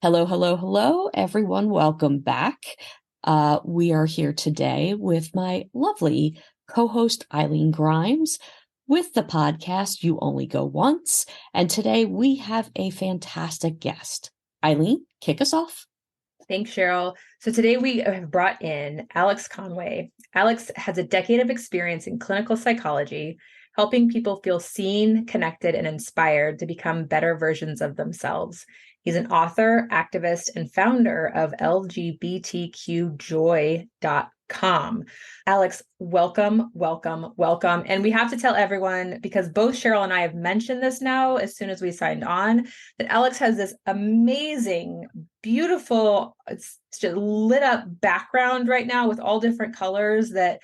Hello, hello, hello, everyone. Welcome back. We are here today with my lovely co-host Eileen Grimes with the podcast You Only Go Once. And today we have a fantastic guest. Eileen, kick us off. Thanks, Cheryl. So today we have brought in Alex Conway. Alex has a decade of experience in clinical psychology, helping people feel seen, connected, and inspired to become better versions of themselves. He's an author, activist, and founder of LGBTQjoy.com. Alex, welcome, welcome, welcome. And we have to tell everyone, because both Cheryl and I have mentioned this now as soon as we signed on, that Alex has this amazing, beautiful, it's just lit up background right now with all different colors that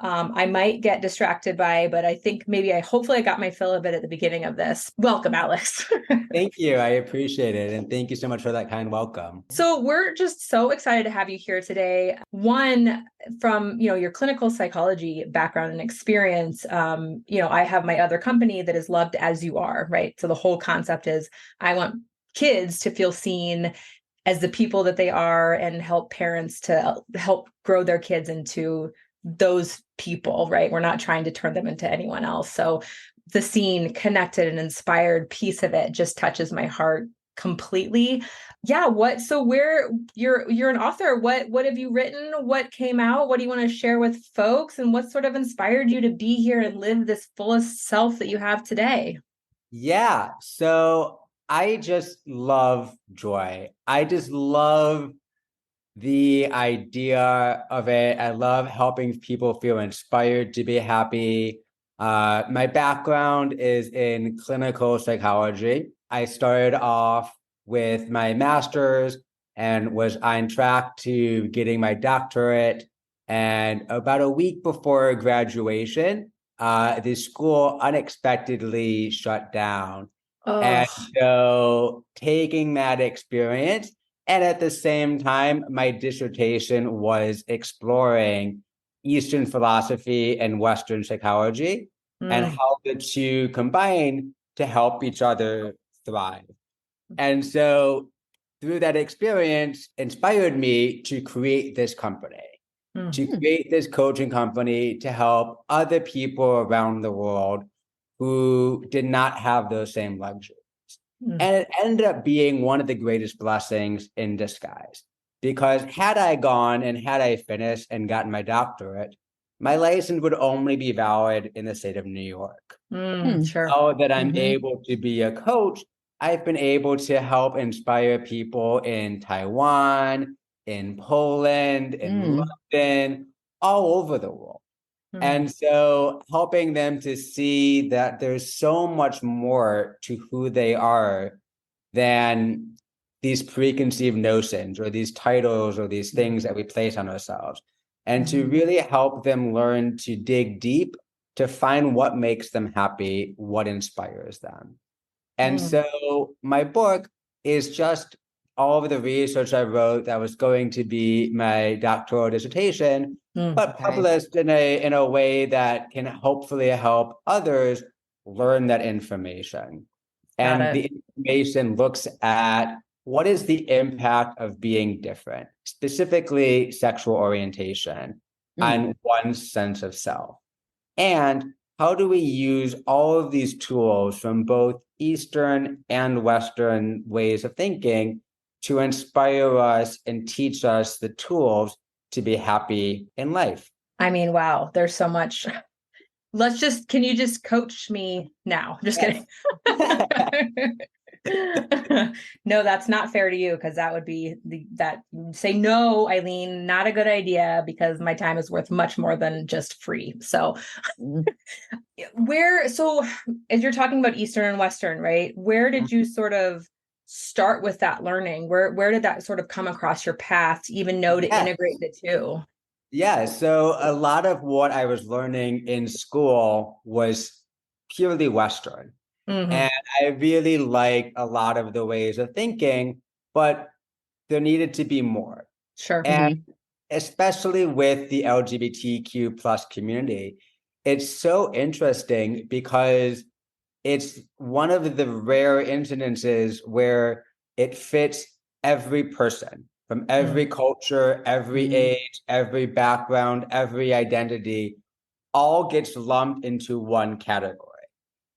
I might get distracted by, but I think hopefully I got my fill of it at the beginning of this. Welcome, Alex. Thank you. I appreciate it. And thank you so much for that kind welcome. So we're just so excited to have you here today. One, from your clinical psychology background and experience, I have my other company that is Loved As You Are, right? So the whole concept is I want kids to feel seen as the people that they are and help parents to help grow their kids into those people, right? We're not trying to turn them into anyone else. So the seen, connected, and inspired piece of it just touches my heart completely. Yeah. You're an author. What have you written? What came out? What do you want to share with folks? And what sort of inspired you to be here and live this fullest self that you have today? Yeah. So I just love joy. I just love the idea of it. I love helping people feel inspired to be happy. My background is in clinical psychology. I started off with my master's and was on track to getting my doctorate. And about a week before graduation, the school unexpectedly shut down. And so taking that experience, and at the same time, my dissertation was exploring Eastern philosophy and Western psychology and how the two combine to help each other thrive. And so through that experience inspired me to create this company, to create this coaching company to help other people around the world who did not have those same luxuries. And it ended up being one of the greatest blessings in disguise, because had I gone and had I finished and gotten my doctorate, my license would only be valid in the state of New York. Sure. Now that I'm able to be a coach, I've been able to help inspire people in Taiwan, in Poland, in London, all over the world. And so helping them to see that there's so much more to who they are than these preconceived notions or these titles or these things that we place on ourselves. And to really help them learn to dig deep to find what makes them happy, what inspires them. And so my book is just all of the research I wrote that was going to be my doctoral dissertation, but published in a way that can hopefully help others learn that information. And the information looks at what is the impact of being different, specifically sexual orientation, on one's sense of self. And how do we use all of these tools from both Eastern and Western ways of thinking to inspire us and teach us the tools to be happy in life? I mean, wow, there's so much. Can you just coach me now? Just kidding. No, that's not fair to you, because that would be say, no, Eileen, not a good idea, because my time is worth much more than just free. So as you're talking about Eastern and Western, right? Where did you sort of start with that learning? Where did that sort of come across your path to even know to integrate the two? Yeah, so a lot of what I was learning in school was purely Western. And I really like a lot of the ways of thinking, but there needed to be more. Sure. And especially with the LGBTQ plus community, it's so interesting because it's one of the rare incidences where it fits every person from every culture, every age, every background, every identity, all gets lumped into one category.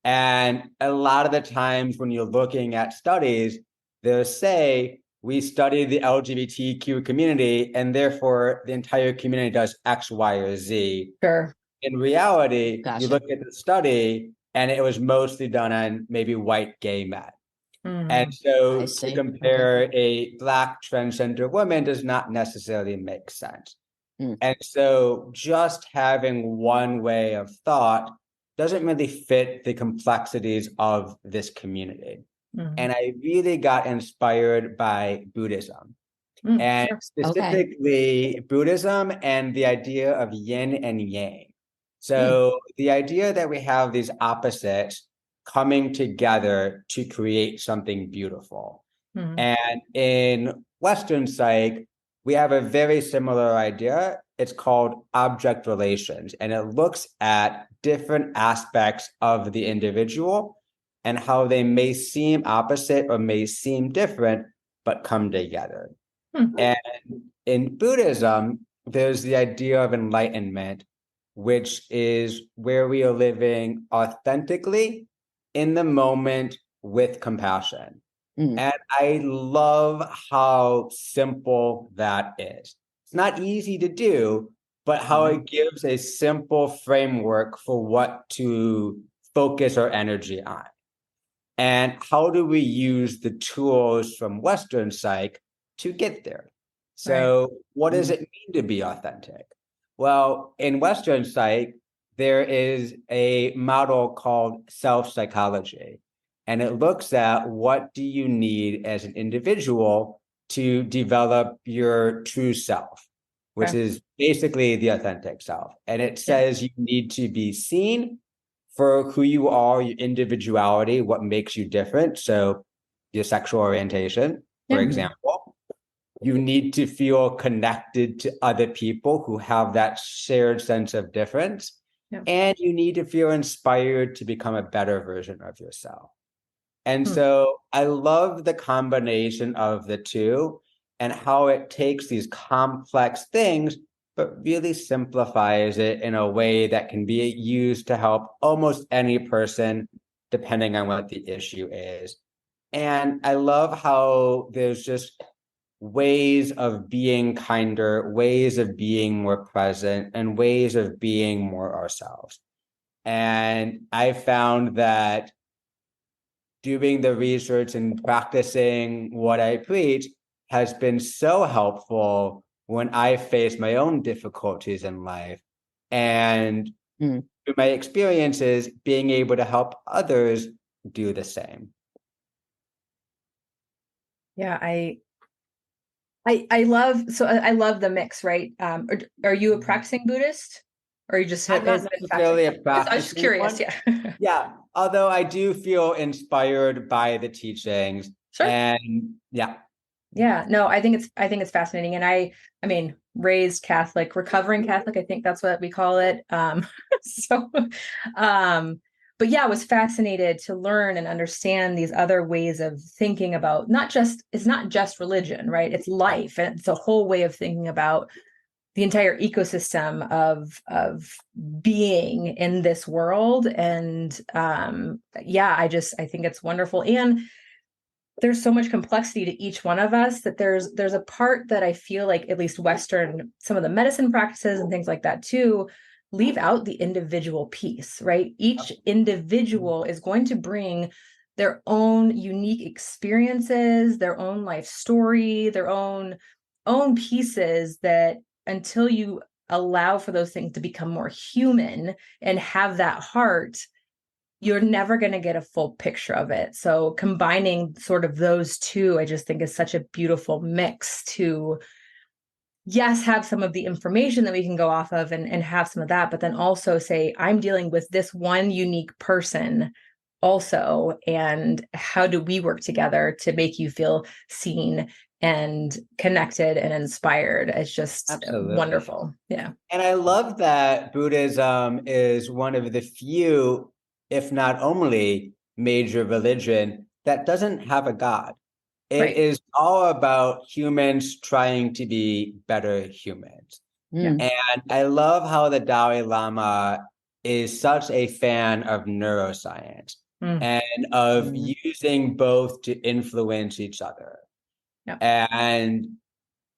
And a lot of the times when you're looking at studies, they'll say, we study the LGBTQ community, and therefore the entire community does X, Y, or Z. Sure. In reality, Gotcha. you look at the study, and it was mostly done on maybe white gay men. And so to compare a Black transgender woman does not necessarily make sense. And so just having one way of thought doesn't really fit the complexities of this community. And I really got inspired by Buddhism, and specifically Buddhism and the idea of yin and yang. So the idea that we have these opposites coming together to create something beautiful. And in Western psych, we have a very similar idea. It's called object relations, and it looks at different aspects of the individual and how they may seem opposite or may seem different, but come together. And in Buddhism, there's the idea of enlightenment, which is where we are living authentically in the moment with compassion. And I love how simple that is. It's not easy to do, but how it gives a simple framework for what to focus our energy on. And how do we use the tools from Western psych to get there? So what does it mean to be authentic? Well, in Western psych, there is a model called self-psychology. And it looks at what do you need as an individual to develop your true self, which is basically the authentic self. And it says you need to be seen for who you are, your individuality, what makes you different. So your sexual orientation, for example. You need to feel connected to other people who have that shared sense of difference. And you need to feel inspired to become a better version of yourself. And so I love the combination of the two and how it takes these complex things, but really simplifies it in a way that can be used to help almost any person, depending on what the issue is. And I love how there's just ways of being kinder, ways of being more present, and ways of being more ourselves. And I found that doing the research and practicing what I preach has been so helpful when I face my own difficulties in life. And through my experiences, being able to help others do the same. Yeah, I love the mix, right? Are you a practicing Buddhist? Or you just I'm not necessarily a practicing I was just curious, one. Yeah. Although I do feel inspired by the teachings. And yeah, no, I think it's fascinating. And I mean, raised Catholic, recovering Catholic, I think that's what we call it. But yeah, I was fascinated to learn and understand these other ways of thinking about it's not just religion, right? It's life, and it's a whole way of thinking about the entire ecosystem of being in this world. And I think it's wonderful. And there's so much complexity to each one of us that there's a part that I feel like at least Western, some of the medicine practices and things like that too, leave out the individual piece, right? Each individual is going to bring their own unique experiences, their own life story, their own pieces that until you allow for those things to become more human and have that heart, you're never going to get a full picture of it. So combining sort of those two, I just think is such a beautiful mix to, yes, have some of the information that we can go off of and have some of that, but then also say, I'm dealing with this one unique person also, and how do we work together to make you feel seen and connected and inspired? It's just wonderful. Yeah. And I love that Buddhism is one of the few, if not only, major religion that doesn't have a God. It is all about humans trying to be better humans. Mm. And I love how the Dalai Lama is such a fan of neuroscience and of using both to influence each other. Yep. And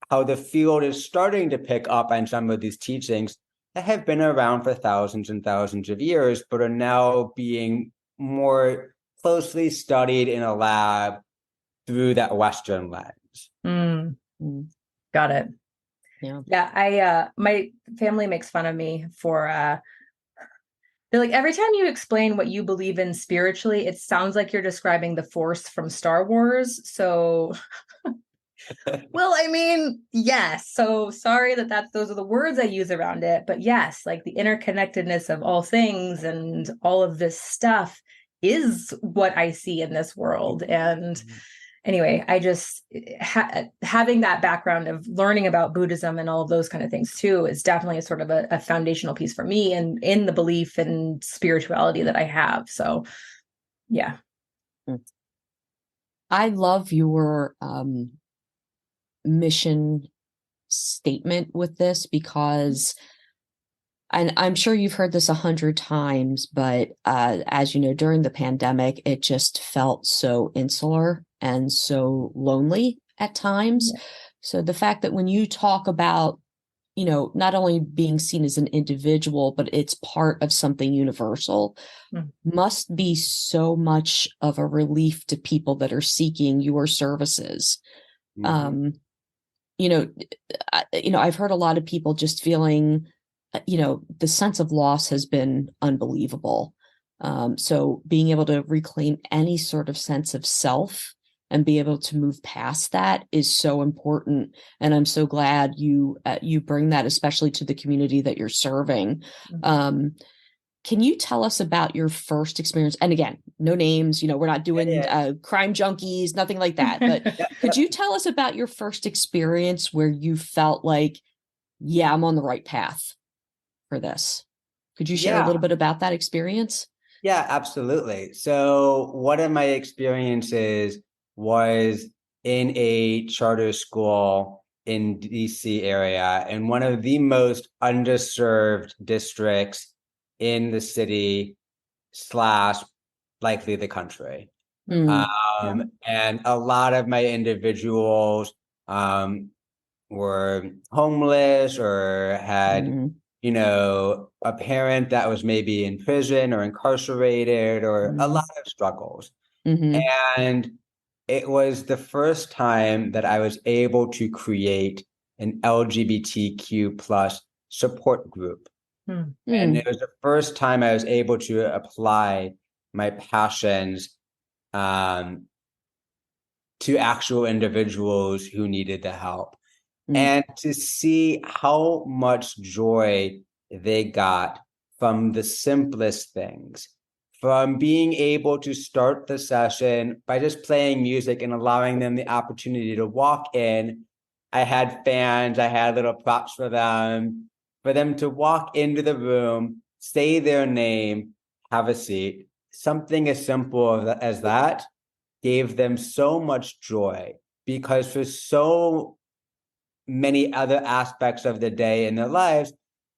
how the field is starting to pick up on some of these teachings that have been around for thousands and thousands of years, but are now being more closely studied in a lab through that Western lens. Got it. Yeah. I my family makes fun of me for they're like, every time you explain what you believe in spiritually, it sounds like you're describing the Force from Star Wars. So well, I mean, yes. So sorry that those are the words I use around it, but yes, like the interconnectedness of all things and all of this stuff is what I see in this world. And anyway, I just having that background of learning about Buddhism and all of those kind of things too is definitely a sort of a foundational piece for me and in the belief and spirituality that I have. So yeah. I love your mission statement with this, because, and I'm sure you've heard this 100 times, but as you know, during the pandemic, it just felt so insular and so lonely at times. Yeah. So the fact that when you talk about, you know, not only being seen as an individual, but it's part of something universal, must be so much of a relief to people that are seeking your services. You know, I've heard a lot of people just feeling, the sense of loss has been unbelievable. So being able to reclaim any sort of sense of self and be able to move past that is so important. And I'm so glad you bring that, especially to the community that you're serving. Can you tell us about your first experience? And again, no names, we're not doing crime junkies, nothing like that. But could you tell us about your first experience where you felt like, yeah, I'm on the right path for this? Could you share a little bit about that experience? Yeah, absolutely. So one of my experiences was in a charter school in DC area, in one of the most underserved districts in the city / likely the country. And a lot of my individuals were homeless or had a parent that was maybe in prison or incarcerated, or a lot of struggles. And it was the first time that I was able to create an LGBTQ plus support group. And it was the first time I was able to apply my passions to actual individuals who needed the help. And to see how much joy they got from the simplest things, from being able to start the session by just playing music and allowing them the opportunity to walk in. I had fans, I had little props for them to walk into the room, say their name, have a seat. Something as simple as that gave them so much joy, because for so many other aspects of the day in their lives,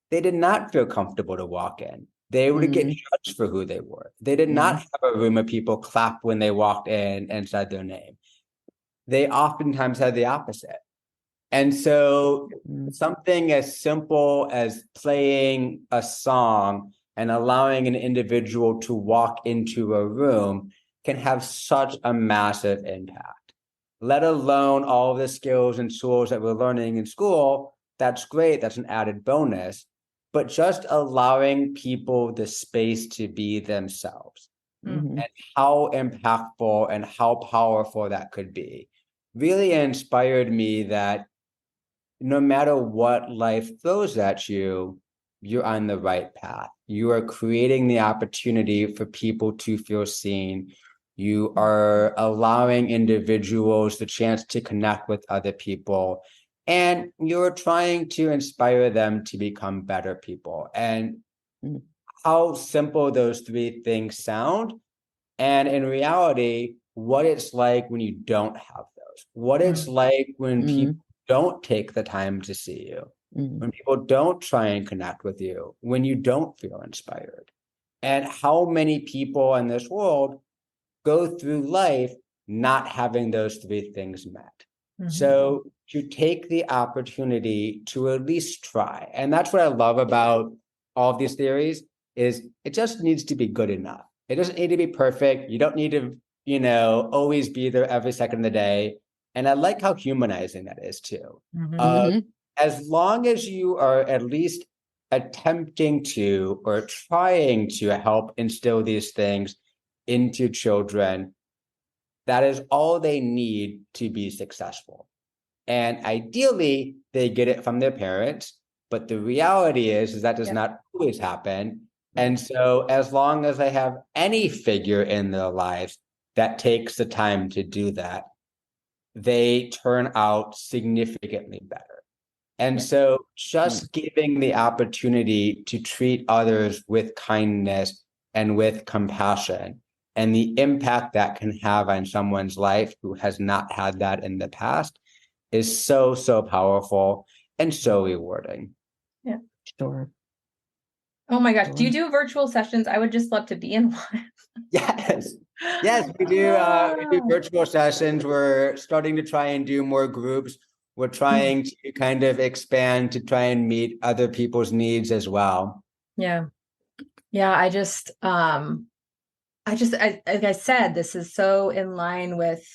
they did not feel comfortable to walk in. They would get judged for who they were. They did not have a room of people clap when they walked in and said their name. They oftentimes had the opposite. And so something as simple as playing a song and allowing an individual to walk into a room can have such a massive impact. Let alone all the skills and tools that we're learning in school. That's great. That's an added bonus. But just allowing people the space to be themselves and how impactful and how powerful that could be really inspired me that no matter what life throws at you, you're on the right path. You are creating the opportunity for people to feel seen. You are allowing individuals the chance to connect with other people, and you're trying to inspire them to become better people. And how simple those three things sound, and in reality, what it's like when you don't have those. what it's like when Mm. people don't take the time to see you, Mm. when people don't try and connect with you, when you don't feel inspired, and how many people in this world go through life not having those three things met. So to take the opportunity to at least try, and that's what I love about all of these theories, is it just needs to be good enough. It doesn't need to be perfect. You don't need to, always be there every second of the day. And I like how humanizing that is too. Mhm. As long as you are at least attempting to or trying to help instill these things into children, that is all they need to be successful. And ideally, they get it from their parents. But the reality is that does not always happen. And so as long as they have any figure in their lives that takes the time to do that, they turn out significantly better. And so just giving the opportunity to treat others with kindness and with compassion, and the impact that can have on someone's life who has not had that in the past, is so, so powerful and so rewarding. Yeah. Sure. Oh my gosh. Sure. Do you do virtual sessions? I would just love to be in one. Yes. Yes, we do virtual sessions. We're starting to try and do more groups. We're trying to kind of expand to try and meet other people's needs as well. Yeah. Yeah. Like I said, this is so in line with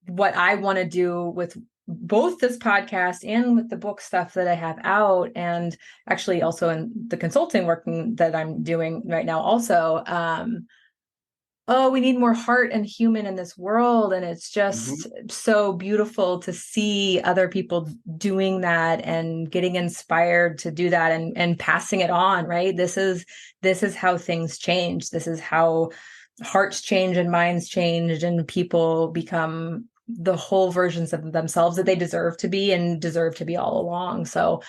what I want to do with both this podcast and with the book stuff that I have out, and actually also in the consulting working that I'm doing right now also. We need more heart and human in this world. And it's just so beautiful to see other people doing that and getting inspired to do that and passing it on, right? This is how things change. This is how hearts change and minds change and people become the whole versions of themselves that they deserve to be and deserve to be all along. So,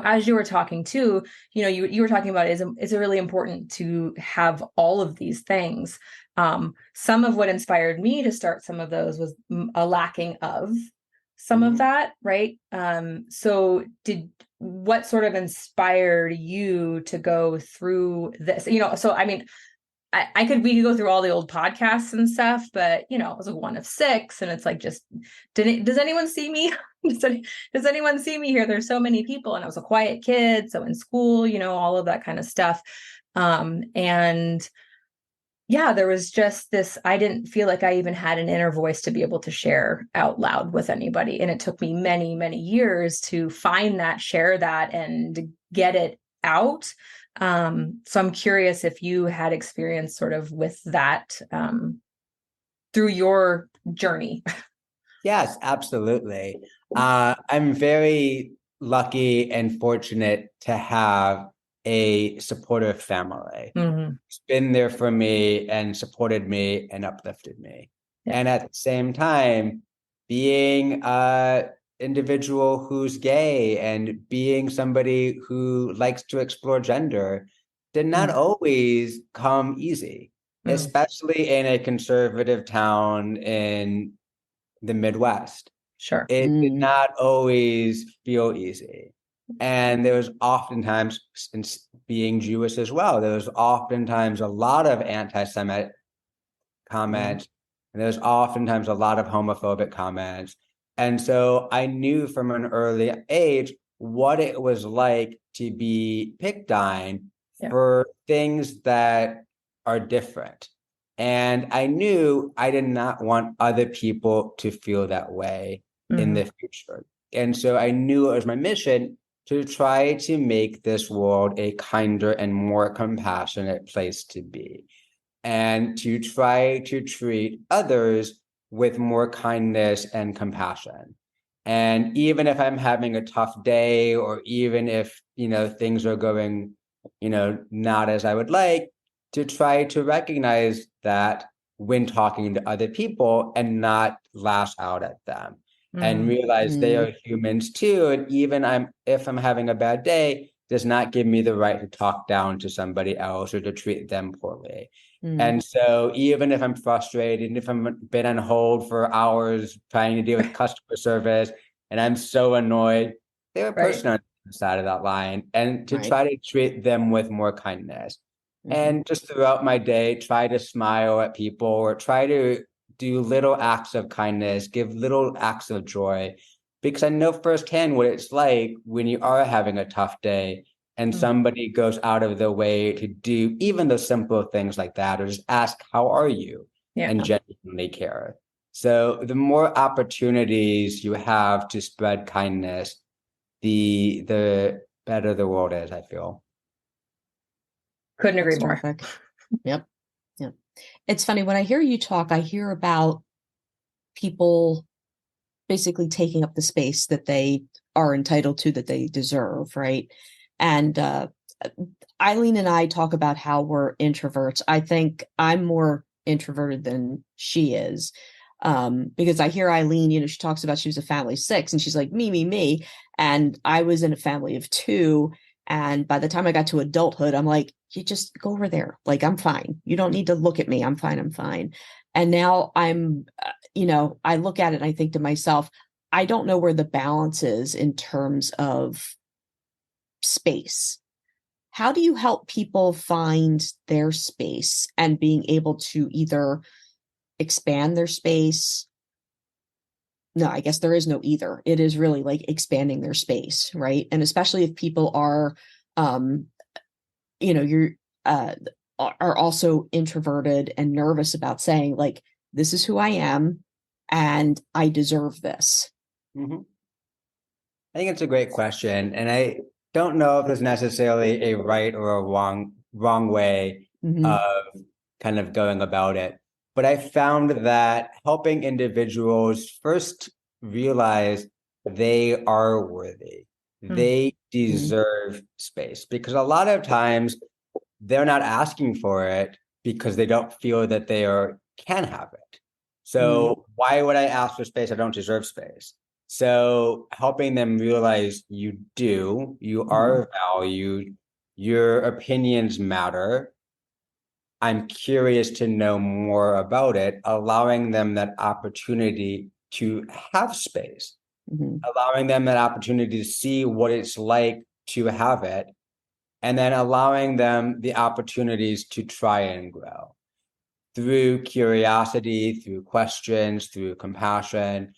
as you were talking too, you were talking about is it really important to have all of these things. Some of what inspired me to start some of those was a lacking of some of that, right? So what sort of inspired you to go through this? So I mean, we could go through all the old podcasts and stuff, but I was like one of six, and it's like, does anyone see me? Does anyone see me here? There's so many people, and I was a quiet kid, so in school, all of that kind of stuff. And yeah, there was just this, I didn't feel like I even had an inner voice to be able to share out loud with anybody. And it took me many, many years to find that, share that, and get it out. So I'm curious if you had experience sort of with that through your journey. Yes, absolutely. I'm very lucky and fortunate to have a supportive family. It's been there for me and supported me and uplifted me. Yeah. And at the same time, being individual who's gay and being somebody who likes to explore gender did not always come easy, especially in a conservative town in the Midwest. Sure. It did not always feel easy. And there was oftentimes, since being Jewish as well, there was oftentimes a lot of anti-Semitic comments, and there's oftentimes a lot of homophobic comments. And so I knew from an early age what it was like to be picked on for things that are different. And I knew I did not want other people to feel that way in the future. And so I knew it was my mission to try to make this world a kinder and more compassionate place to be, and to try to treat others with more kindness and compassion. And even if I'm having a tough day, or even if, things are going, not as I would like, to try to recognize that when talking to other people and not lash out at them and realize they are humans too. And even if I'm having a bad day, does not give me the right to talk down to somebody else or to treat them poorly. And so even if I'm frustrated, even if I've been on hold for hours trying to deal with customer service and I'm so annoyed, they're a person on the side of that line, and to try to treat them with more kindness. And just throughout my day, try to smile at people or try to do little acts of kindness, give little acts of joy, because I know firsthand what it's like when you are having a tough day and somebody goes out of their way to do even the simple things like that, or just ask, how are you? And genuinely care. So the more opportunities you have to spread kindness, the better the world is, I feel. Couldn't agree more. Terrific. Yep. It's funny, when I hear you talk, I hear about people basically taking up the space that they are entitled to, that they deserve, right? And Eileen and I talk about how we're introverts. I think I'm more introverted than she is, because I hear Eileen, she talks about she was a family of 6, and she's like, me. And I was in a family of 2. And by the time I got to adulthood, I'm like, you just go over there. Like, I'm fine. You don't need to look at me. I'm fine. And now I'm, I look at it and I think to myself, I don't know where the balance is in terms of space. How do you help people find their space and being able to either expand their space? No, I guess there is no either. It is really like expanding their space, right? And especially if people are, you're are also introverted and nervous about saying, like, this is who I am and I deserve this. I think it's a great question, and I don't know if there's necessarily a right or a wrong way of kind of going about it. But I found that helping individuals first realize they are worthy. They deserve space, because a lot of times they're not asking for it because they don't feel that they can have it. So why would I ask for space? I don't deserve space. So helping them realize you do, you are valued, your opinions matter. I'm curious to know more about it, allowing them that opportunity to have space, allowing them that opportunity to see what it's like to have it, and then allowing them the opportunities to try and grow through curiosity, through questions, through compassion,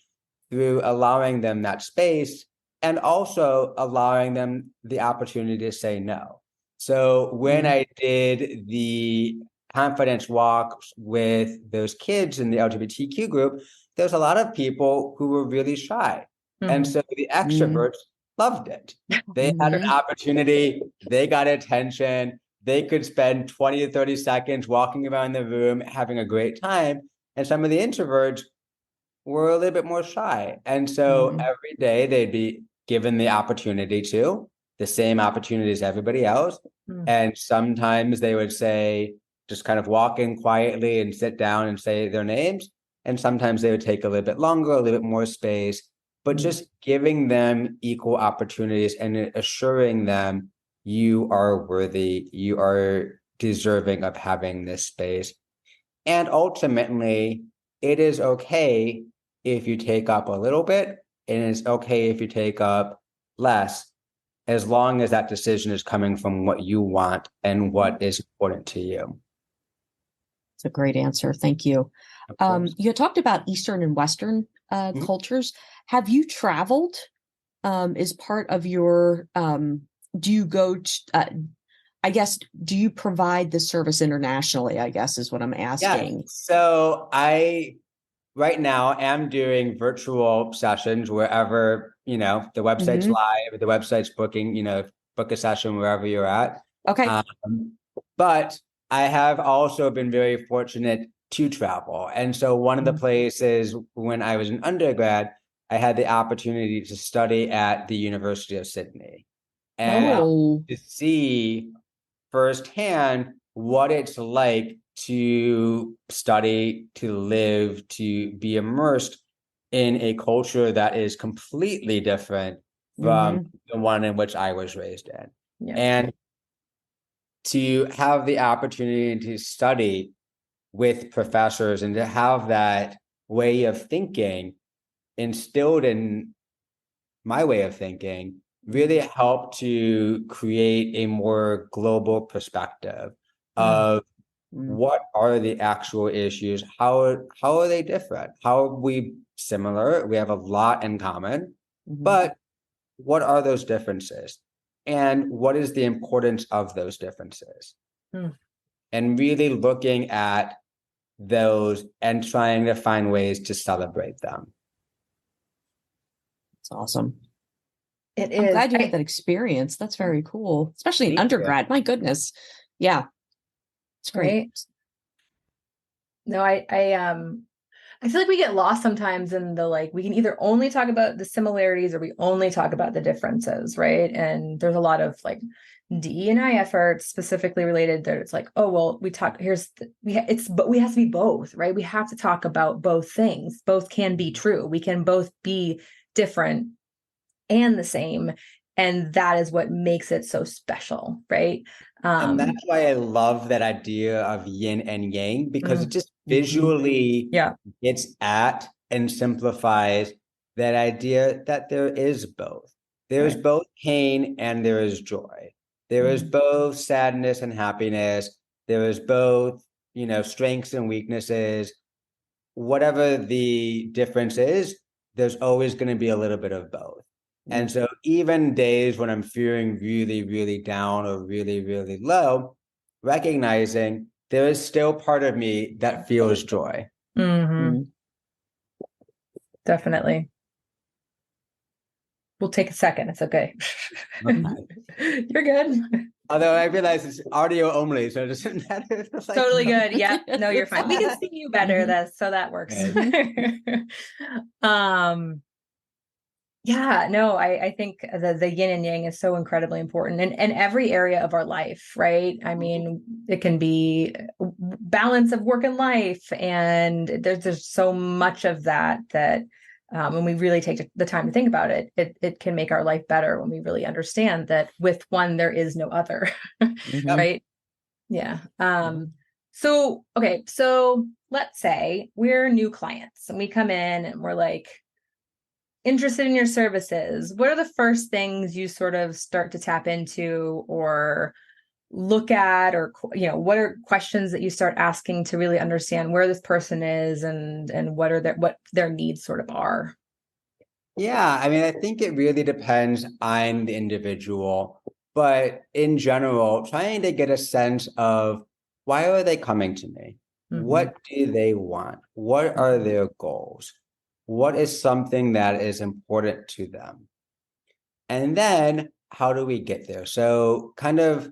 through allowing them that space, and also allowing them the opportunity to say no. So when I did the confidence walks with those kids in the LGBTQ group, there's a lot of people who were really shy. And so the extroverts loved it. They had an opportunity, they got attention, they could spend 20 to 30 seconds walking around the room, having a great time. And some of the introverts were a little bit more shy. And so every day they'd be given the opportunity to, the same opportunity as everybody else. And sometimes they would say, just kind of walk in quietly and sit down and say their names. And sometimes they would take a little bit longer, a little bit more space, but just giving them equal opportunities and assuring them you are worthy, you are deserving of having this space. And ultimately, it is okay if you take up a little bit, and it's okay if you take up less, as long as that decision is coming from what you want and what is important to you. It's a great answer. Thank you. You talked about Eastern and Western cultures. Have you traveled as part of your, do you go to, I guess, do you provide the service internationally, I guess is what I'm asking. Yeah. So I, right now, am doing virtual sessions wherever, the website's live, the website's booking, book a session wherever you're at. Okay. But I have also been very fortunate to travel. And so one of the places when I was an undergrad, I had the opportunity to study at the University of Sydney and to see firsthand what it's like to study, to live, to be immersed in a culture that is completely different from the one in which I was raised in. And to have the opportunity to study with professors and to have that way of thinking instilled in my way of thinking really helped to create a more global perspective of what are the actual issues, how are they different, how are we similar, we have a lot in common, but what are those differences and what is the importance of those differences, and really looking at those and trying to find ways to celebrate them. It's awesome. It I'm is. glad you had that experience. That's very cool, especially in undergrad. My goodness. Yeah. It's great. Right? No, I feel like we get lost sometimes in the, like, we can either only talk about the similarities or we only talk about the differences, right? And there's a lot of like DE&I efforts specifically related that it's like, oh, well, we talk, but we have to be both, right? We have to talk about both things. Both can be true. We can both be different and the same. And that is what makes it so special, right? And that's why I love that idea of yin and yang, because it just visually gets at and simplifies that idea that there is both. There's both pain and there is joy. There is both sadness and happiness. There is both, strengths and weaknesses. Whatever the difference is, there's always going to be a little bit of both. And so even days when I'm feeling really, really down or really, really low, recognizing there is still part of me that feels joy. Definitely. We'll take a second. It's okay. You're good. Although I realize it's audio only, so it doesn't matter. Totally good. Yeah. No, you're fine. We can see you better. So that works. Yeah, no, I think the yin and yang is so incredibly important in every area of our life, right? I mean, it can be balance of work and life, and there's so much of that when we really take the time to think about it, it can make our life better when we really understand that with one there is no other, right? Yeah. So okay, so let's say we're new clients and we come in and we're like, interested in your services. What are the first things you sort of start to tap into or look at, or what are questions that you start asking to really understand where this person is and what their needs sort of are? Yeah, I mean, I think it really depends on the individual, but in general, trying to get a sense of why are they coming to me? What do they want? What are their goals? What is something that is important to them? And then how do we get there? So kind of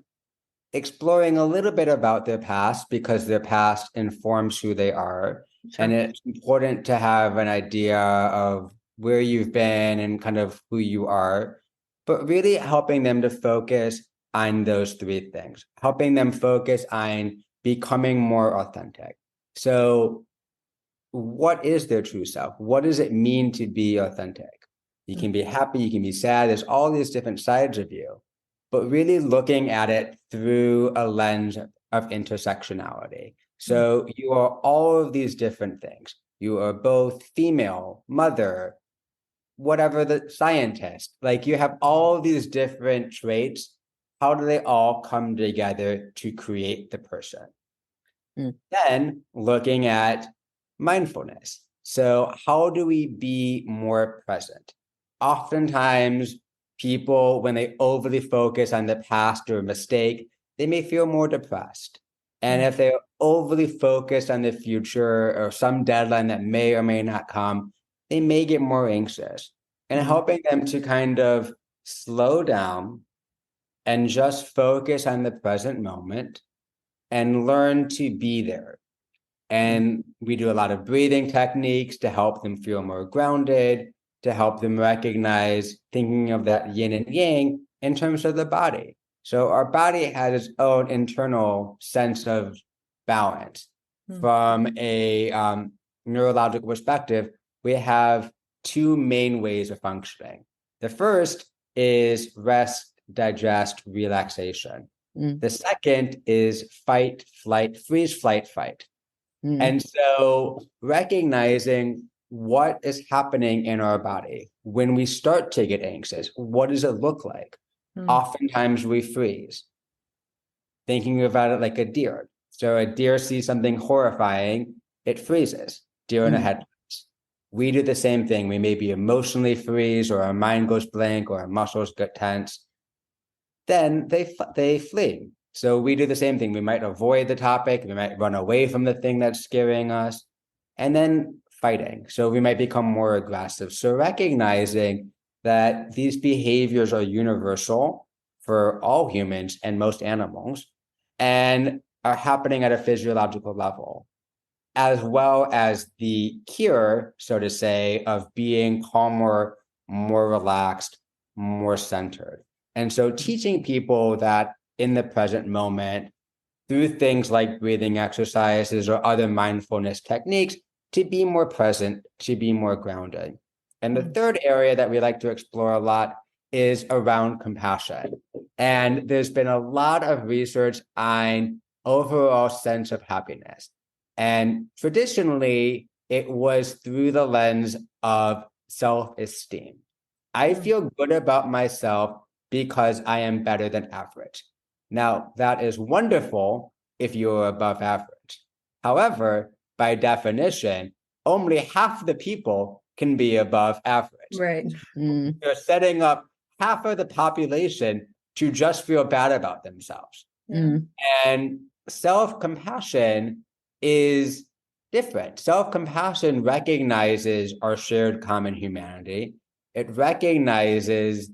exploring a little bit about their past, because their past informs who they are. Sure. And it's important to have an idea of where you've been and kind of who you are, but really helping them to focus on those three things, helping them focus on becoming more authentic. So what is their true self? What does it mean to be authentic? You can be happy, you can be sad. There's all these different sides of you, but really looking at it through a lens of intersectionality. So you are all of these different things. You are both female, mother, whatever the scientist, like you have all of these different traits. How do they all come together to create the person? Then looking at mindfulness. So how do we be more present? Oftentimes, people, when they overly focus on the past or a mistake, they may feel more depressed. And if they're overly focused on the future or some deadline that may or may not come, they may get more anxious. And helping them to kind of slow down and just focus on the present moment and learn to be there. And we do a lot of breathing techniques to help them feel more grounded, to help them recognize thinking of that yin and yang in terms of the body. So our body has its own internal sense of balance. From a neurological perspective, we have two main ways of functioning. The first is rest, digest, relaxation. Mm. The second is fight, flight, freeze, flight, fight. Mm. And so recognizing what is happening in our body when we start to get anxious, what does it look like? Oftentimes we freeze, thinking about it like a deer. So a deer sees something horrifying, it freezes, deer in a headlights. We do the same thing. We maybe emotionally freeze, or our mind goes blank, or our muscles get tense. Then they flee. So we do the same thing. We might avoid the topic. We might run away from the thing that's scaring us, and then fighting. So we might become more aggressive. So recognizing that these behaviors are universal for all humans and most animals, and are happening at a physiological level, as well as the cure, so to say, of being calmer, more relaxed, more centered. And so teaching people that in the present moment, through things like breathing exercises or other mindfulness techniques, to be more present, to be more grounded. And the third area that we like to explore a lot is around compassion. And there's been a lot of research on overall sense of happiness. And traditionally, it was through the lens of self-esteem. I feel good about myself because I am better than average. Now, that is wonderful if you're above average. However, by definition, only half the people can be above average. Right. You're setting up half of the population to just feel bad about themselves. And self-compassion is different. Self-compassion recognizes our shared common humanity. It recognizes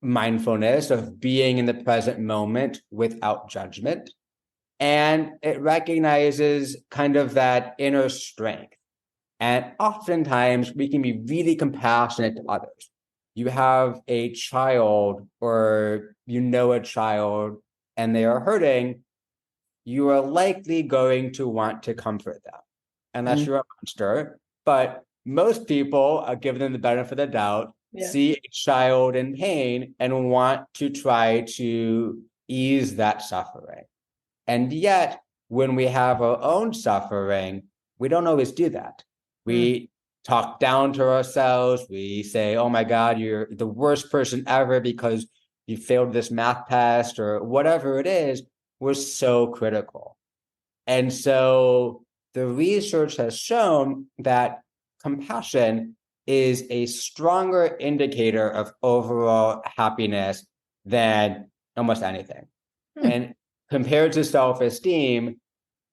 mindfulness of being in the present moment without judgment. And it recognizes kind of that inner strength. And oftentimes we can be really compassionate to others. You have a child, or you know a child, and they are hurting, you are likely going to want to comfort them, unless you're a monster. But most people, give them the benefit of the doubt, see a child in pain and want to try to ease that suffering. And yet, when we have our own suffering, we don't always do that. We talk down to ourselves. We say, oh my God, you're the worst person ever because you failed this math test, or whatever it is. We're so critical. And so the research has shown that compassion is a stronger indicator of overall happiness than almost anything. And compared to self-esteem,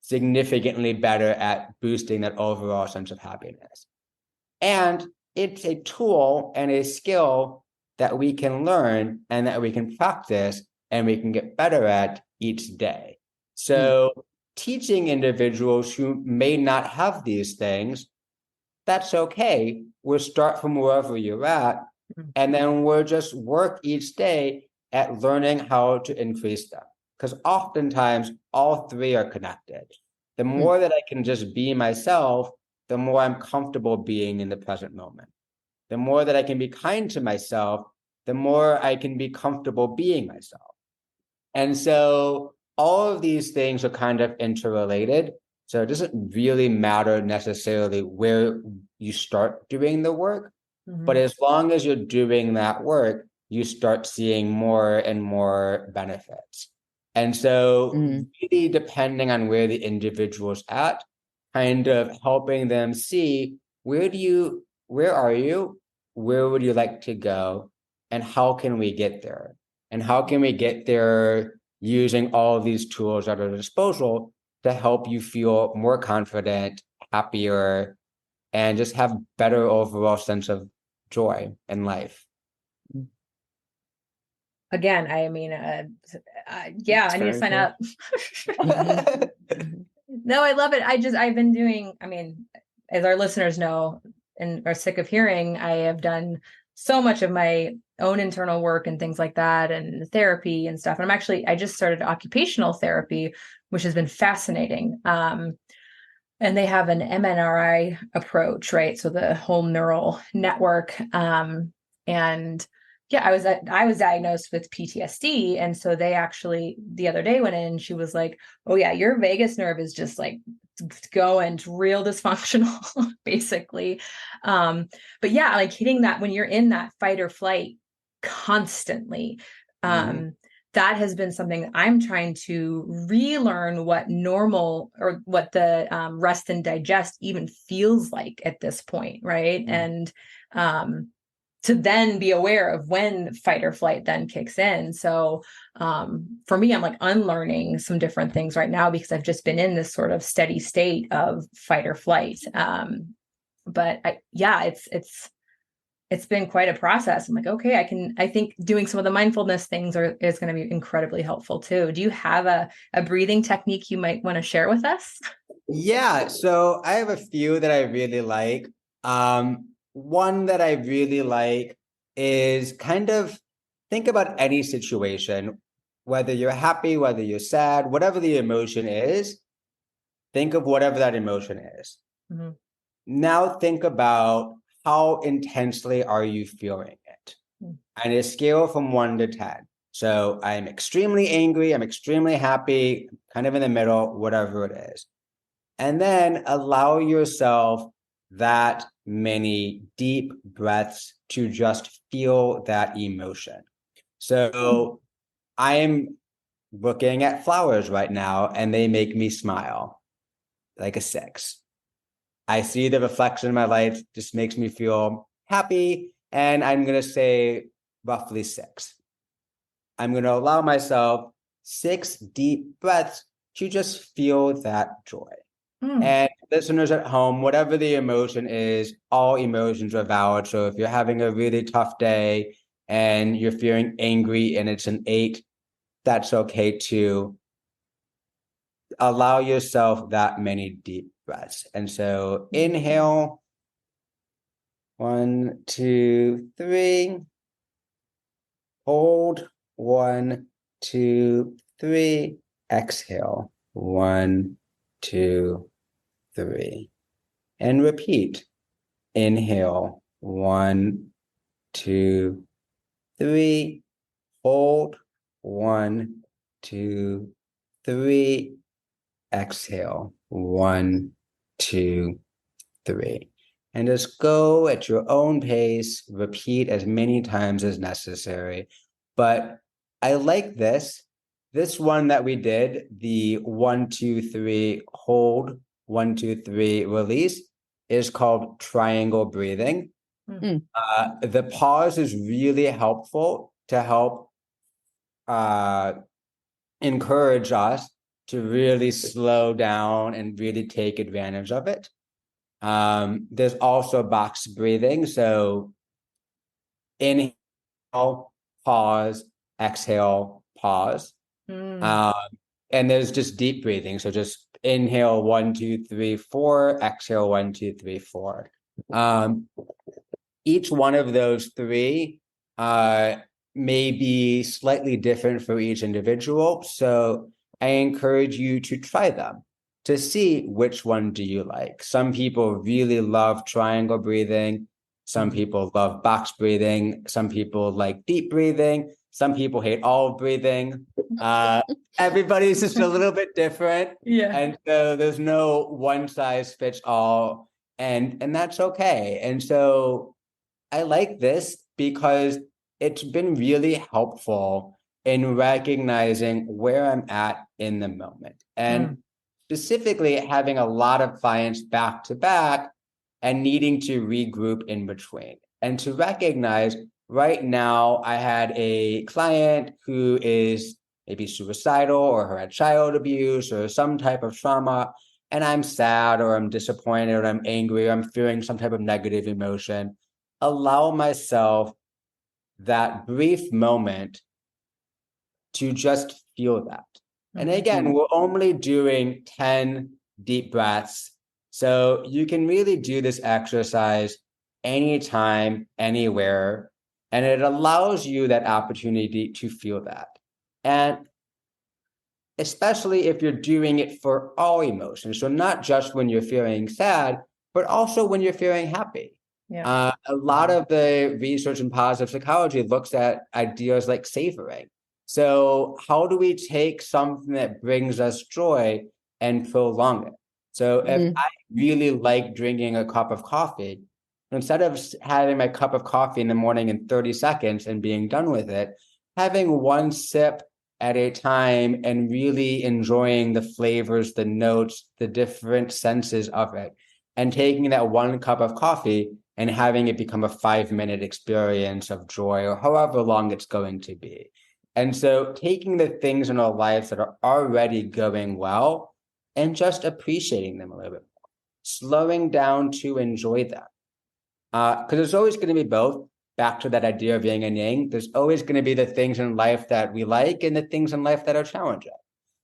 significantly better at boosting that overall sense of happiness. And it's a tool and a skill that we can learn and that we can practice and we can get better at each day. So teaching individuals who may not have these things, that's okay. We'll start from wherever you're at, and then we'll just work each day at learning how to increase them. Because oftentimes all three are connected. The more that I can just be myself, the more I'm comfortable being in the present moment. The more that I can be kind to myself, the more I can be comfortable being myself. And so all of these things are kind of interrelated. So it doesn't really matter necessarily where you start doing the work, but as long as you're doing that work, you start seeing more and more benefits. And so really depending on where the individual's at, kind of helping them see where are you, where would you like to go, and how can we get there? And how can we get there using all of these tools at our disposal to help you feel more confident, happier, and just have better overall sense of joy in life. Again, I mean, yeah, I need to sign up. No, I love it. I've been doing, I mean, as our listeners know and are sick of hearing, I have done so much of my own internal work and things like that, and therapy and stuff. And I just started occupational therapy, which has been fascinating. And they have an MNRI approach, right? So the whole neural network. And Yeah, I was diagnosed with PTSD. And so they actually the other day went in and she was like, oh yeah, your vagus nerve is just like going, it's real dysfunctional, basically. But yeah, like hitting that when you're in that fight or flight constantly, Mhm. that has been something that I'm trying to relearn what normal or what the rest and digest even feels like at this point, right? Mhm. And to then be aware of when fight or flight then kicks in. So for me, I'm like unlearning some different things right now because I've just been in this sort of steady state of fight or flight. But it's been quite a process. I'm like, okay, I think doing some of the mindfulness things is going to be incredibly helpful too. Do you have a breathing technique you might want to share with us? Yeah, so I have a few that I really like. One that I really like is kind of think about any situation, whether you're happy, whether you're sad, whatever the emotion is, think of whatever that emotion is. Mhm. Now think about how intensely are you feeling it? Mm. And a scale from 1 to 10. So I'm extremely angry, I'm extremely happy, kind of in the middle, whatever it is. And then allow yourself that many deep breaths to just feel that emotion. So I am looking at flowers right now and they make me smile like a 6. I see the reflection in my life just makes me feel happy. And I'm going to say roughly 6. I'm going to allow myself 6 deep breaths to just feel that joy. Mm. And listeners at home, whatever the emotion is, all emotions are valid. So if you're having a really tough day and you're feeling angry and it's an 8, that's okay too. Allow yourself that many deep breaths. And so inhale, 1, 2, 3. Hold, 1, 2, 3. Exhale, 1, 2, 3. And repeat. Inhale, 1, 2, 3. Hold, 1, 2, 3. Exhale, 1, 2, 3. And just go at your own pace, repeat as many times as necessary. But I like this one that we did, the 1, 2, 3, hold, 1, 2, 3, release, is called triangle breathing. Mm. The pause is really helpful to help encourage us to really slow down and really take advantage of it. There's also box breathing. So inhale, pause, exhale, pause. Mm. Um, and there's just deep breathing. So just inhale 1, 2, 3, 4, exhale 1, 2, 3, 4. Each one of those 3 may be slightly different for each individual. So I encourage you to try them to see which one do you like. Some people really love triangle breathing. Some people love box breathing. Some people like deep breathing. Some people hate all breathing. Everybody's just a little bit different. Yeah. And so there's no one size fits all. And that's okay. And so I like this because it's been really helpful in recognizing where I'm at in the moment. And Mm. specifically having a lot of clients back to back and needing to regroup in between. And to recognize right now, I had a client who is maybe suicidal or who had child abuse or some type of trauma. And I'm sad or I'm disappointed or I'm angry or I'm feeling some type of negative emotion. Allow myself that brief moment to just feel that. And Mm. again, we're only doing 10 deep breaths. So you can really do this exercise anytime, anywhere. And it allows you that opportunity to feel that. And especially if you're doing it for all emotions. So not just when you're feeling sad, but also when you're feeling happy. Yeah. A lot of the research in positive psychology looks at ideas like savoring. So how do we take something that brings us joy and prolong it? So if Mm. I really like drinking a cup of coffee, instead of having my cup of coffee in the morning in 30 seconds and being done with it, having one sip at a time and really enjoying the flavors, the notes, the different senses of it, and taking that one cup of coffee and having it become a 5-minute experience of joy or however long it's going to be. And so taking the things in our lives that are already going well and just appreciating them a little bit more, slowing down to enjoy them. Because there's always going to be both. Back to that idea of yin and yang, there's always going to be the things in life that we like and the things in life that are challenging.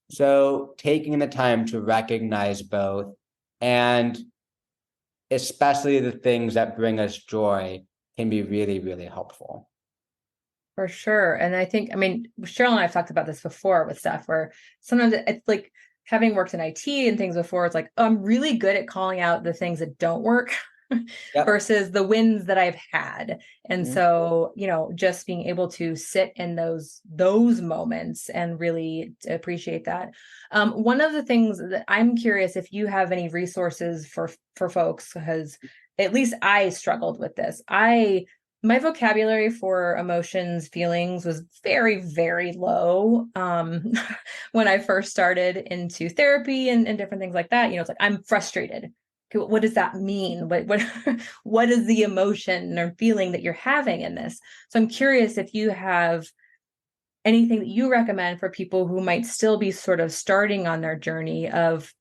So taking the time to recognize both, and especially the things that bring us joy, can be really, really helpful. For sure. And I think, I mean, Cheryl and I have talked about this before with stuff where sometimes it's like, having worked in IT and things before, it's like, oh, I'm really good at calling out the things that don't work Yep. versus the wins that I've had. And Mhm. so, just being able to sit in those moments and really appreciate that. One of the things that I'm curious if you have any resources for folks, because at least I struggled with this. My vocabulary for emotions, feelings was very, very low when I first started into therapy and different things like that. It's like, I'm frustrated. Okay, what does that mean? What is the emotion or feeling that you're having in this? So I'm curious if you have anything that you recommend for people who might still be sort of starting on their journey of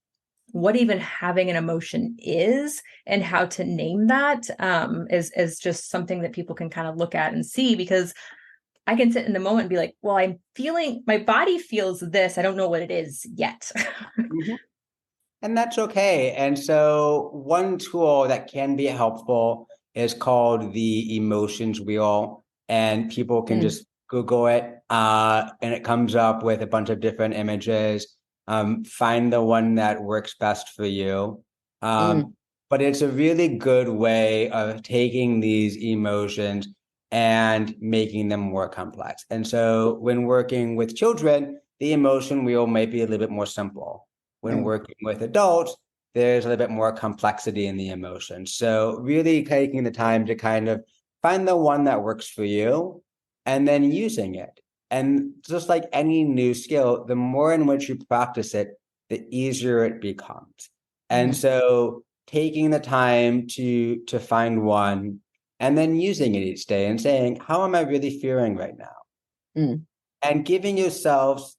what even having an emotion is and how to name that is just something that people can kind of look at and see, because I can sit in the moment and be like, well, my body feels this. I don't know what it is yet. Mhm. And that's okay. And so one tool that can be helpful is called the emotions wheel, and people can Mm. just Google it, and it comes up with a bunch of different images. Find the one that works best for you. Mm. But it's a really good way of taking these emotions and making them more complex. And so when working with children, the emotion wheel might be a little bit more simple. When Mm. working with adults, there's a little bit more complexity in the emotion. So really taking the time to kind of find the one that works for you and then using it. And just like any new skill, the more in which you practice it, the easier it becomes. And Mm. so taking the time to find one and then using it each day and saying, how am I really feeling right now? Mm. And giving yourselves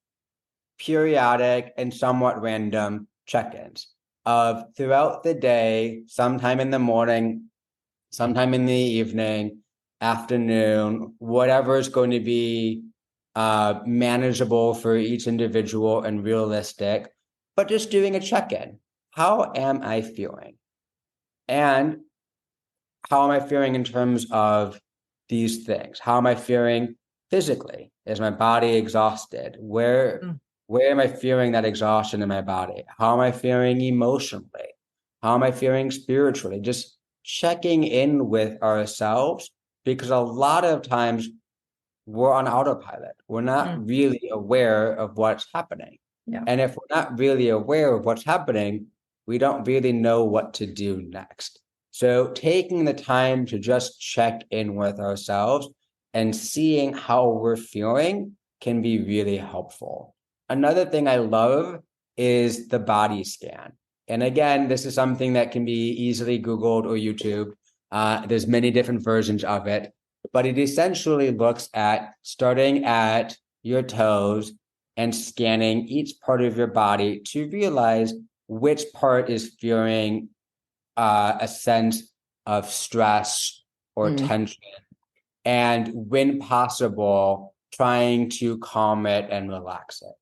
periodic and somewhat random check-ins of throughout the day, sometime in the morning, sometime in the evening, afternoon, whatever is going to be manageable for each individual and realistic, but just doing a check-in. How am I feeling? And how am I feeling in terms of these things? How am I feeling physically? Is my body exhausted? Mm. Where am I feeling that exhaustion in my body? How am I feeling emotionally? How am I feeling spiritually? Just checking in with ourselves, because a lot of times we're on autopilot. We're not really aware of what's happening. Yeah. And if we're not really aware of what's happening, we don't really know what to do next. So taking the time to just check in with ourselves and seeing how we're feeling can be really helpful. Another thing I love is the body scan. And again, this is something that can be easily Googled or YouTube. There's many different versions of it, but it essentially looks at starting at your toes and scanning each part of your body to realize which part is feeling a sense of stress or Mm. tension, and when possible, trying to calm it and relax it.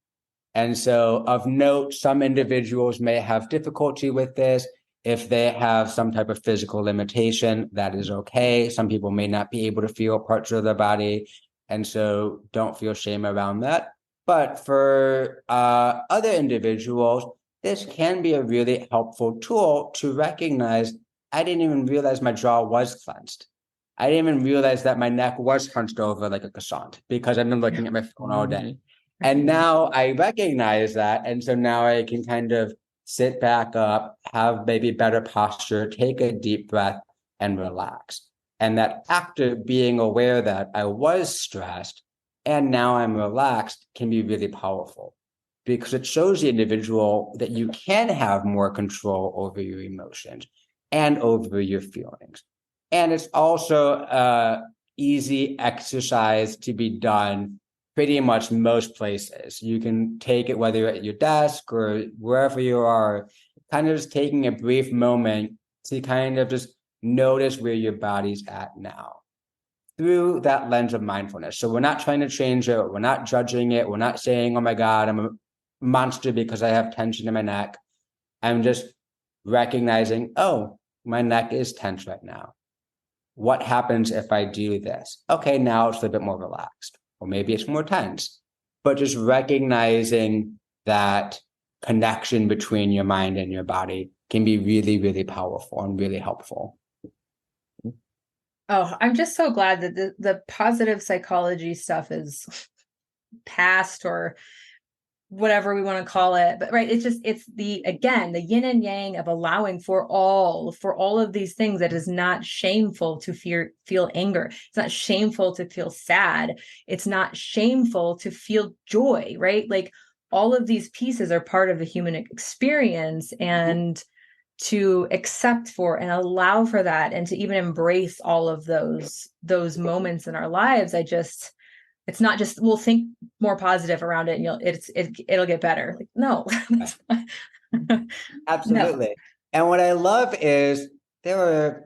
And so, of note, some individuals may have difficulty with this. If they have some type of physical limitation, that is okay. Some people may not be able to feel parts of their body. And so, don't feel shame around that. But for other individuals, this can be a really helpful tool to recognize I didn't even realize my jaw was clenched. I didn't even realize that my neck was hunched over like a croissant because I've been looking at my phone all day. And now I recognize that. And so now I can kind of sit back up, have maybe better posture, take a deep breath, and relax. And that after being aware that I was stressed and now I'm relaxed can be really powerful because it shows the individual that you can have more control over your emotions and over your feelings. And it's also easy exercise to be done pretty much most places. You can take it whether you're at your desk or wherever you are, kind of just taking a brief moment to kind of just notice where your body's at now through that lens of mindfulness. So we're not trying to change it. We're not judging it. We're not saying, oh my God, I'm a monster because I have tension in my neck. I'm just recognizing, oh, my neck is tense right now. What happens if I do this? Okay, now it's a bit more relaxed, or maybe it's more tense. But just recognizing that connection between your mind and your body can be really, really powerful and really helpful. Oh, I'm just so glad that the positive psychology stuff is past, or whatever we want to call it. But right, it's the yin and yang of allowing for all of these things. That is not shameful to feel anger. It's not shameful to feel sad. It's not shameful to feel joy, right? Like all of these pieces are part of the human experience, and to accept for and allow for that, and to even embrace all of those moments in our lives. It's not just, we'll think more positive around it and it'll get better. Like, no. Absolutely. No. And what I love is there are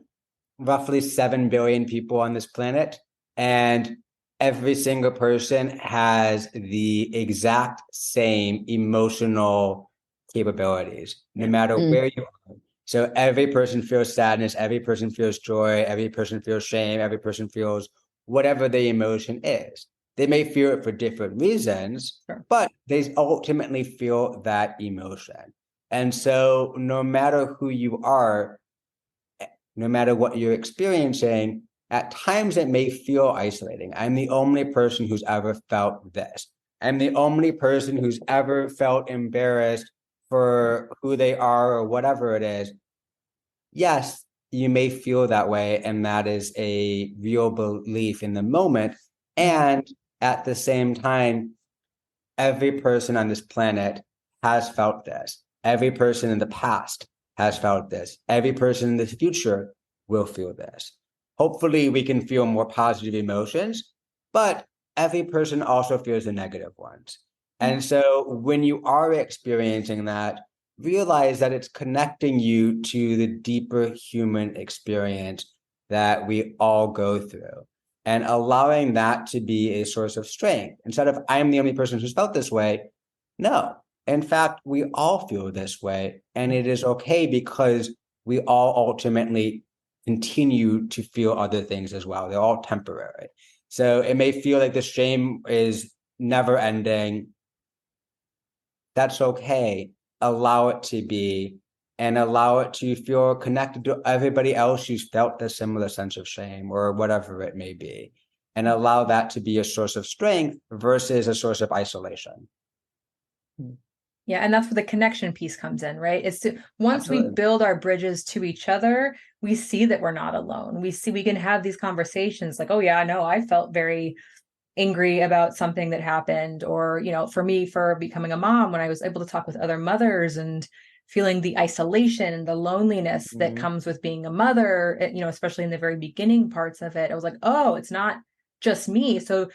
roughly 7 billion people on this planet, and every single person has the exact same emotional capabilities, no matter where you are. So every person feels sadness, every person feels joy, every person feels shame, every person feels whatever the emotion is. They may feel it for different reasons, but they ultimately feel that emotion. And so no matter who you are, no matter what you're experiencing, at times it may feel isolating. I'm the only person who's ever felt this. I'm the only person who's ever felt embarrassed for who they are or whatever it is. Yes, you may feel that way, and that is a real belief in the moment. And at the same time, every person on this planet has felt this. Every person in the past has felt this. Every person in the future will feel this. Hopefully, we can feel more positive emotions, but every person also feels the negative ones. And so when you are experiencing that, realize that it's connecting you to the deeper human experience that we all go through, and allowing that to be a source of strength. Instead of, I'm the only person who's felt this way. No, in fact, we all feel this way, and it is okay because we all ultimately continue to feel other things as well. They're all temporary. So it may feel like the shame is never ending. That's okay. Allow it to be, and allow it to feel connected to everybody else who's felt the similar sense of shame or whatever it may be, and allow that to be a source of strength versus a source of isolation. Yeah, and that's where the connection piece comes in, right? Once we build our bridges to each other, we see that we're not alone. We can have these conversations like, oh yeah, no, I felt very angry about something that happened. Or, for me, for becoming a mom, when I was able to talk with other mothers and feeling the isolation and the loneliness that comes with being a mother, especially in the very beginning parts of it, I was like, oh, it's not just me. So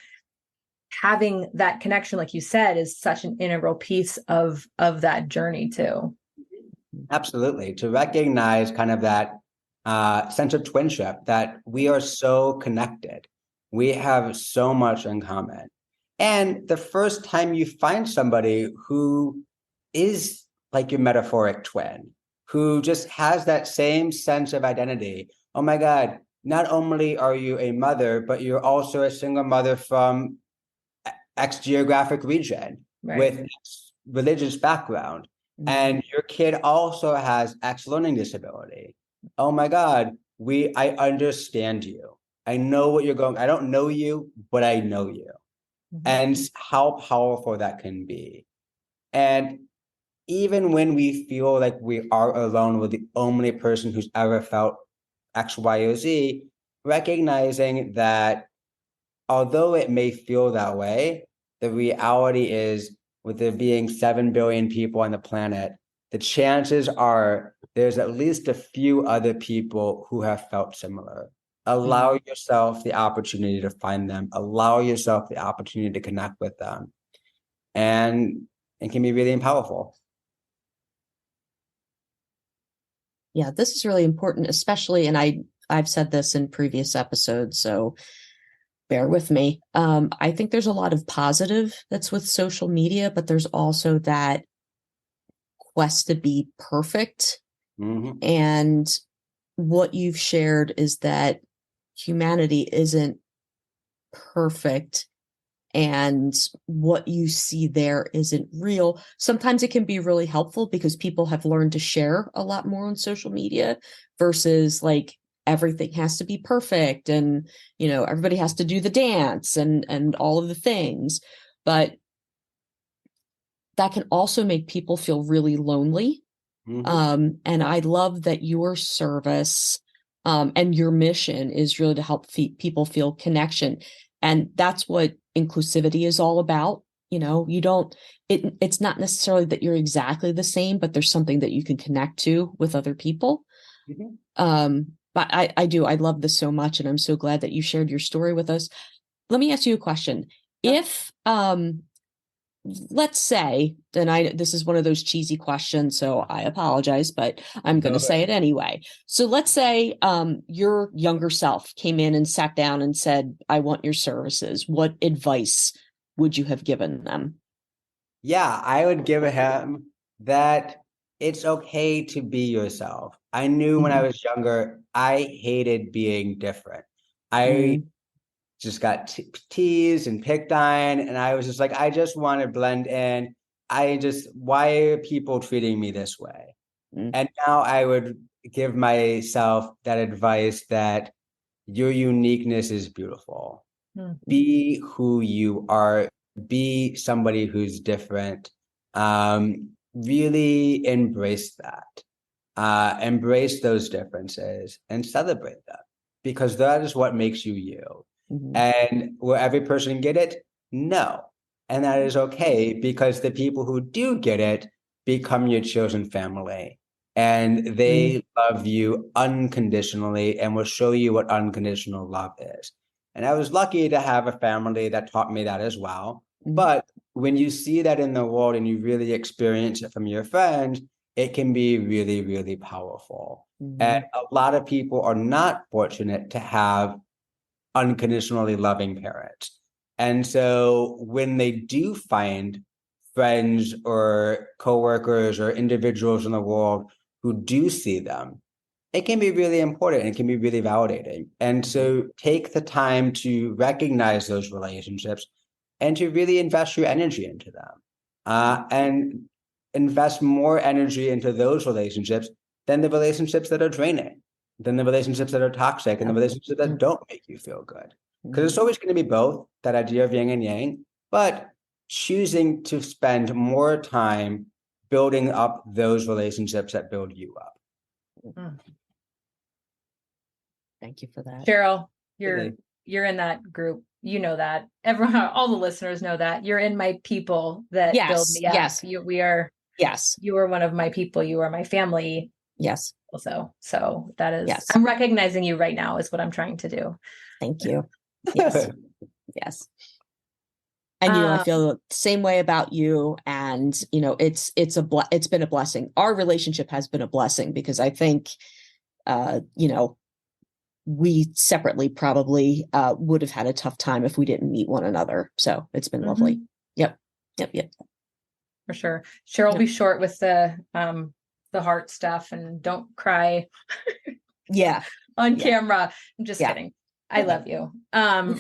having that connection, like you said, is such an integral piece of that journey too. Absolutely. To recognize kind of that sense of twinship, that we are so connected. We have so much in common. And the first time you find somebody who is like your metaphoric twin, who just has that same sense of identity, oh my God, not only are you a mother, but you're also a single mother from X geographic region with X religious background. And your kid also has X learning disability. oh my God, I understand you. I know what you're going. I don't know you, but I know you. And how powerful that can be. And even when we feel like we are alone with the only person who's ever felt X, Y, or Z, recognizing that although it may feel that way, the reality is with there being 7 billion people on the planet, the chances are there's at least a few other people who have felt similar. Allow yourself the opportunity to find them, allow yourself the opportunity to connect with them. And it can be really powerful. Yeah, this is really important, especially, and I've said this in previous episodes, so bear with me. I think there's a lot of positive that's with social media, but there's also that quest to be perfect. And what you've shared is that humanity isn't perfect, and what you see there isn't real. Sometimes it can be really helpful because people have learned to share a lot more on social media versus like everything has to be perfect and, you know, everybody has to do the dance and all of the things. But that can also make people feel really lonely. And I love that your service and your mission is really to help people feel connection. And that's what inclusivity is all about. You know, it's not necessarily that you're exactly the same, but there's something that you can connect to with other people. But I love this so much. And I'm so glad that you shared your story with us. Let me ask you a question. If, let's say, and this is one of those cheesy questions, so I apologize, but I'm going to say it anyway. So let's say your younger self came in and sat down and said, I want your services. What advice would you have given them? Yeah, I would give him that it's okay to be yourself. I knew when I was younger, I hated being different. I just got teased and picked on, and I was just like, I just want to blend in. Why are people treating me this way? And now I would give myself that advice that your uniqueness is beautiful. Be who you are, be somebody who's different. Really embrace that. Embrace those differences and celebrate them because that is what makes you you. And will every person get it? No. And that is okay because the people who do get it become your chosen family. And they love you unconditionally and will show you what unconditional love is. And I was lucky to have a family that taught me that as well. But when you see that in the world and you really experience it from your friends, it can be really, really powerful. And a lot of people are not fortunate to have unconditionally loving parents. And so when they do find friends or coworkers or individuals in the world who do see them, it can be really important and it can be really validating. And so take the time to recognize those relationships and to really invest your energy into them. And invest more energy into those relationships than the relationships that are draining, than the relationships that are toxic, and the relationships that don't make you feel good. Because it's always going to be both, that idea of yin and yang, but choosing to spend more time building up those relationships that build you up. Thank you for that. Cheryl, you're in that group. You know that. Everyone, all the listeners know that. You're in my people that build me up. Yes. We are. Yes. You are one of my people. You are my family. Yes. Also. So that is, I'm recognizing you right now is what I'm trying to do. Thank you. Yes. Yes. And, you know, I feel the same way about you. And, you know, it's been a blessing. Our relationship has been a blessing because I think, you know, we separately probably would have had a tough time if we didn't meet one another. So it's been lovely. Yep. For sure. Cheryl, be short with the heart stuff and don't cry. On camera. I'm just kidding. I love you. All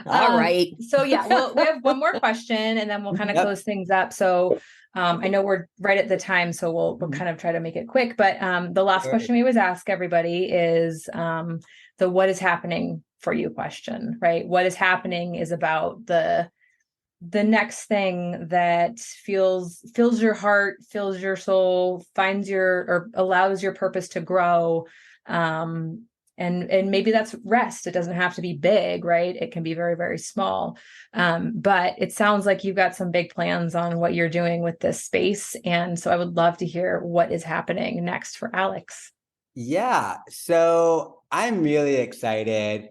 right. So we have one more question and then we'll kind of close things up. So I know we're right at the time, so we'll kind of try to make it quick. But the last question we always ask everybody is the what is happening for you question, right? What is happening is about the next thing that fills your heart, fills your soul, finds or allows your purpose to grow. And maybe that's rest. It doesn't have to be big, right? It can be very, very small. But it sounds like you've got some big plans on what you're doing with this space. And so I would love to hear what is happening next for Alex. Yeah, so I'm really excited.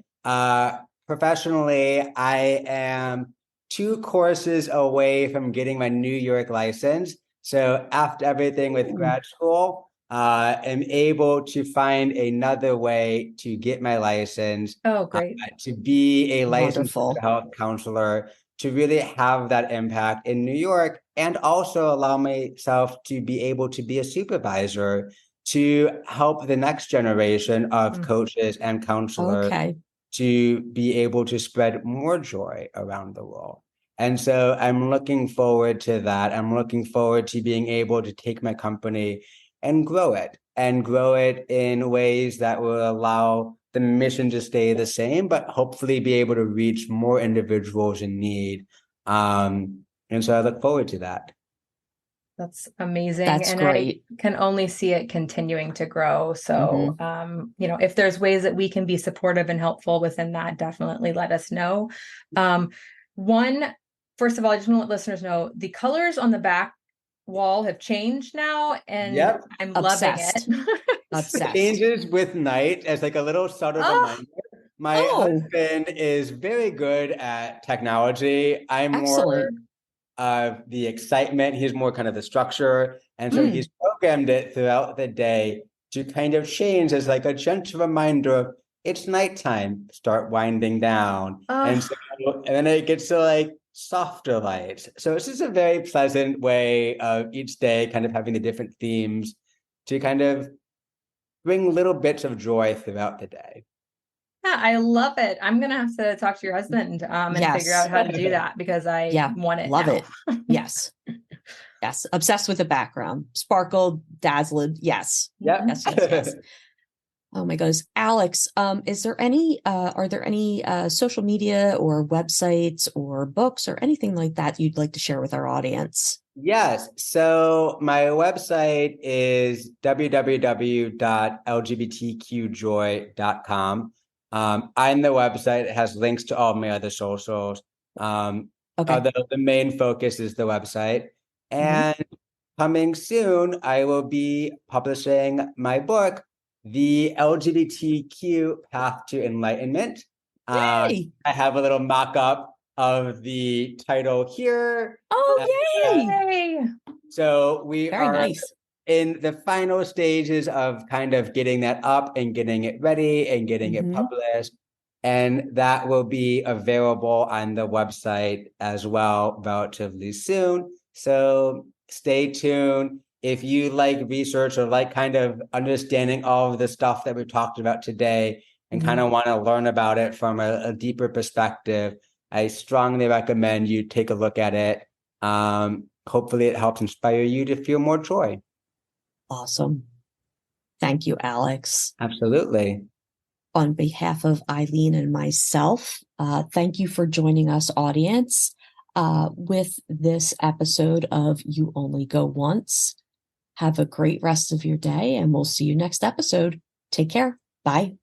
Professionally, I am 2 courses away from getting my New York license. So after everything with grad school, I'm able to find another way to get my license. Oh, great. To be a licensed Wonderful. health counselor, to really have that impact in New York, and also allow myself to be able to be a supervisor to help the next generation of coaches and counselors to be able to spread more joy around the world. And so I'm looking forward to that. I'm looking forward to being able to take my company and grow it in ways that will allow the mission to stay the same, but hopefully be able to reach more individuals in need. And so I look forward to that. That's amazing. That's and great. I can only see it continuing to grow. So, if there's ways that we can be supportive and helpful within that, definitely let us know. First of all, I just want to let listeners know the colors on the back wall have changed now, and I'm Obsessed. loving it. Obsessed. Changes with night as like a little subtle reminder. My husband is very good at technology. I'm more of the excitement. He's more kind of the structure. And so he's programmed it throughout the day to kind of change as like a gentle reminder of it's nighttime, start winding down. And then it gets to like softer lights. So it's just a very pleasant way of each day kind of having the different themes to kind of bring little bits of joy throughout the day. Yeah, I love it. I'm gonna have to talk to your husband and figure out how to do that, because I want it. Love now. it. Yes. Yes. Obsessed with the background. Sparkled, dazzled. Yes. Yes. Oh my goodness. Alex, are there any social media or websites or books or anything like that you'd like to share with our audience? Yes. So my website is www.lgbtqjoy.com. On the website, it has links to all my other socials. Although the main focus is the website. And coming soon, I will be publishing my book, The LGBTQ Path to Enlightenment. I have a little mock-up of the title here. Yay! So we are in the final stages of kind of getting that up and getting it ready and getting it published. And that will be available on the website as well relatively soon. So stay tuned. If you like research or like kind of understanding all of the stuff that we talked about today and kind of want to learn about it from a deeper perspective, I strongly recommend you take a look at it. Hopefully it helps inspire you to feel more joy. Awesome. Thank you, Alex. Absolutely. On behalf of Eileen and myself, thank you for joining us, audience, with this episode of You Only Go Once. Have a great rest of your day, and we'll see you next episode. Take care. Bye.